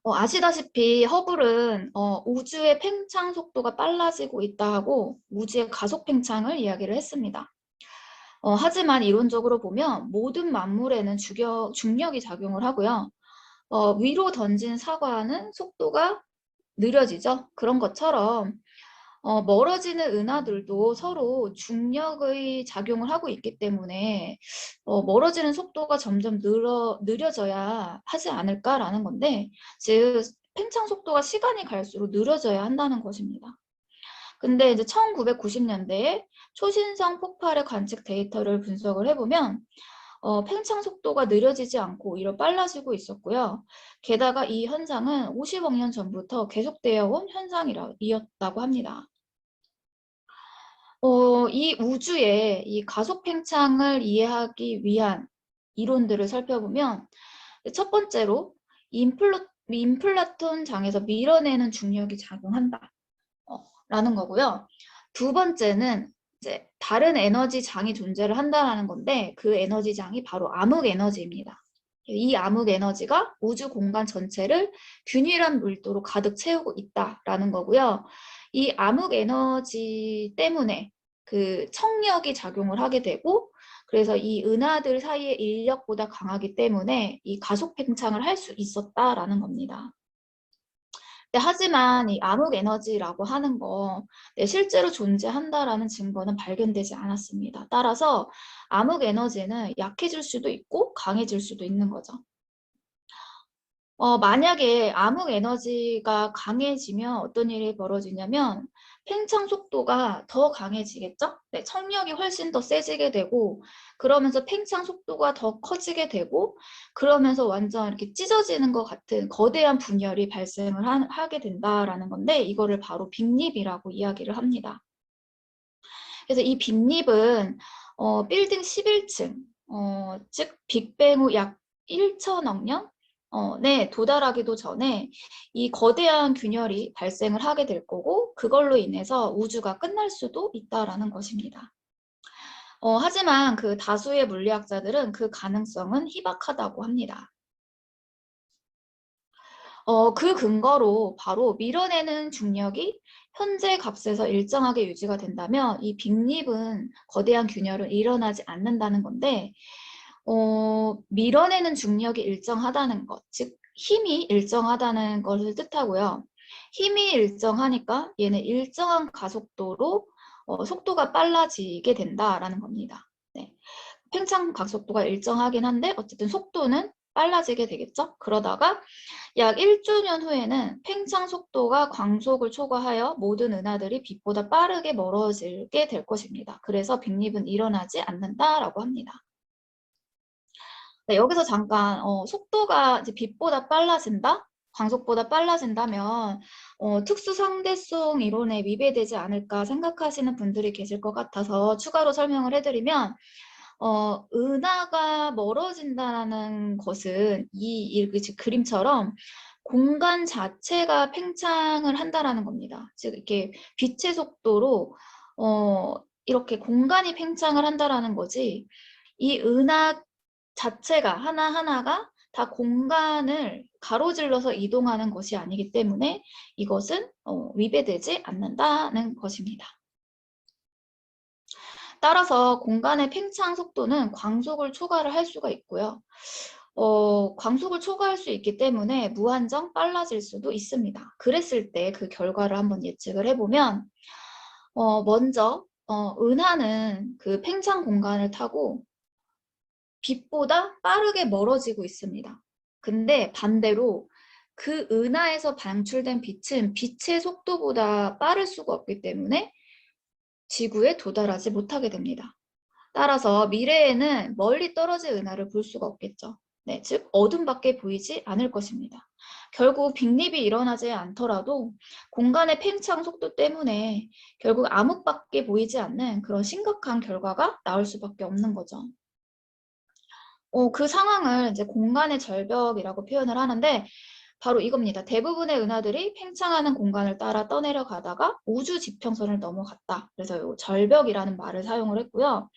아시다시피 허블은 우주의 팽창 속도가 빨라지고 있다 하고 우주의 가속 팽창을 이야기를 했습니다. 하지만 이론적으로 보면 모든 만물에는 중력이 작용을 하고요. 위로 던진 사과는 속도가 느려지죠. 그런 것처럼 멀어지는 은하들도 서로 중력의 작용을 하고 있기 때문에 멀어지는 속도가 점점 느려져야 하지 않을까라는 건데, 즉 팽창 속도가 시간이 갈수록 느려져야 한다는 것입니다. 근데 이제 1990년대에 초신성 폭발의 관측 데이터를 분석을 해보면 팽창 속도가 느려지지 않고 오히려 빨라지고 있었고요. 게다가 이 현상은 50억 년 전부터 계속되어 온 현상이었다고 합니다. 이 우주의 이 가속 팽창을 이해하기 위한 이론들을 살펴보면 첫 번째로 인플라톤 장에서 밀어내는 중력이 작용한다 라는 거고요. 두 번째는 이제 다른 에너지 장이 존재를 한다라는 건데 그 에너지 장이 바로 암흑 에너지입니다. 이 암흑 에너지가 우주 공간 전체를 균일한 밀도로 가득 채우고 있다라는 거고요. 이 암흑 에너지 때문에 그 청력이 작용을 하게 되고, 그래서 이 은하들 사이의 인력보다 강하기 때문에 이 가속 팽창을 할 수 있었다라는 겁니다. 하지만 이 암흑 에너지라고 하는 거 실제로 존재한다라는 증거는 발견되지 않았습니다. 따라서 암흑 에너지는 약해질 수도 있고 강해질 수도 있는 거죠. 만약에 암흑 에너지가 강해지면 어떤 일이 벌어지냐면 팽창 속도가 더 강해지겠죠? 네, 청력이 훨씬 더 세지게 되고, 그러면서 팽창 속도가 더 커지게 되고, 그러면서 완전 이렇게 찢어지는 것 같은 거대한 분열이 발생을 하게 된다라는 건데, 이거를 바로 빅립이라고 이야기를 합니다. 그래서 이 빅립은 빌딩 11층, 즉 빅뱅 후 약 1천억 년 네, 도달하기도 전에 이 거대한 균열이 발생을 하게 될 거고, 그걸로 인해서 우주가 끝날 수도 있다라는 것입니다. 하지만 그 다수의 물리학자들은 그 가능성은 희박하다고 합니다. 그 근거로 바로 밀어내는 중력이 현재 값에서 일정하게 유지가 된다면 이 빅립은 거대한 균열은 일어나지 않는다는 건데, 밀어내는 중력이 일정하다는 것, 즉 힘이 일정하다는 것을 뜻하고요. 힘이 일정하니까 얘는 일정한 가속도로 속도가 빨라지게 된다라는 겁니다. 네. 팽창 가속도가 일정하긴 한데 어쨌든 속도는 빨라지게 되겠죠. 그러다가 약 1조년 후에는 팽창 속도가 광속을 초과하여 모든 은하들이 빛보다 빠르게 멀어지게 될 것입니다. 그래서 빅립은 일어나지 않는다라고 합니다. 네, 여기서 잠깐 속도가 이제 빛보다 빨라진다? 광속보다 빨라진다면 특수 상대성 이론에 위배되지 않을까 생각하시는 분들이 계실 것 같아서 추가로 설명을 해드리면, 은하가 멀어진다는 것은 이 그림처럼 공간 자체가 팽창을 한다라는 겁니다. 즉 이렇게 빛의 속도로 이렇게 공간이 팽창을 한다라는 거지, 이 은하 자체가 하나하나가 다 공간을 가로질러서 이동하는 것이 아니기 때문에 이것은 위배되지 않는다는 것입니다. 따라서 공간의 팽창 속도는 광속을 초과를 할 수가 있고요. 광속을 초과할 수 있기 때문에 무한정 빨라질 수도 있습니다. 그랬을 때 그 결과를 한번 예측을 해보면, 먼저 은하는 그 팽창 공간을 타고 빛보다 빠르게 멀어지고 있습니다. 근데 반대로 그 은하에서 방출된 빛은 빛의 속도보다 빠를 수가 없기 때문에 지구에 도달하지 못하게 됩니다. 따라서 미래에는 멀리 떨어진 은하를 볼 수가 없겠죠. 네, 즉 어둠밖에 보이지 않을 것입니다. 결국 빅립이 일어나지 않더라도 공간의 팽창 속도 때문에 결국 암흑밖에 보이지 않는 그런 심각한 결과가 나올 수밖에 없는 거죠. 그 상황을 이제 공간의 절벽이라고 표현을 하는데 바로 이겁니다. 대부분의 은하들이 팽창하는 공간을 따라 떠내려가다가 우주 지평선을 넘어갔다. 그래서 이 절벽이라는 말을 사용을 했고요.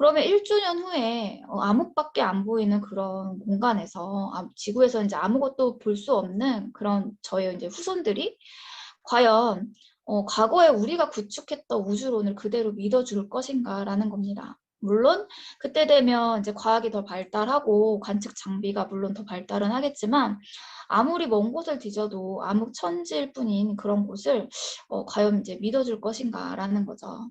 그러면 1주년 후에 암흑밖에 안 보이는 그런 공간에서 지구에서 이제 아무것도 볼 수 없는 그런 저희 이제 후손들이 과연 과거에 우리가 구축했던 우주론을 그대로 믿어줄 것인가라는 겁니다. 물론 그때 되면 이제 과학이 더 발달하고 관측 장비가 물론 더 발달은 하겠지만 아무리 먼 곳을 뒤져도 암흑 천지일 뿐인 그런 곳을 과연 이제 믿어줄 것인가라는 거죠.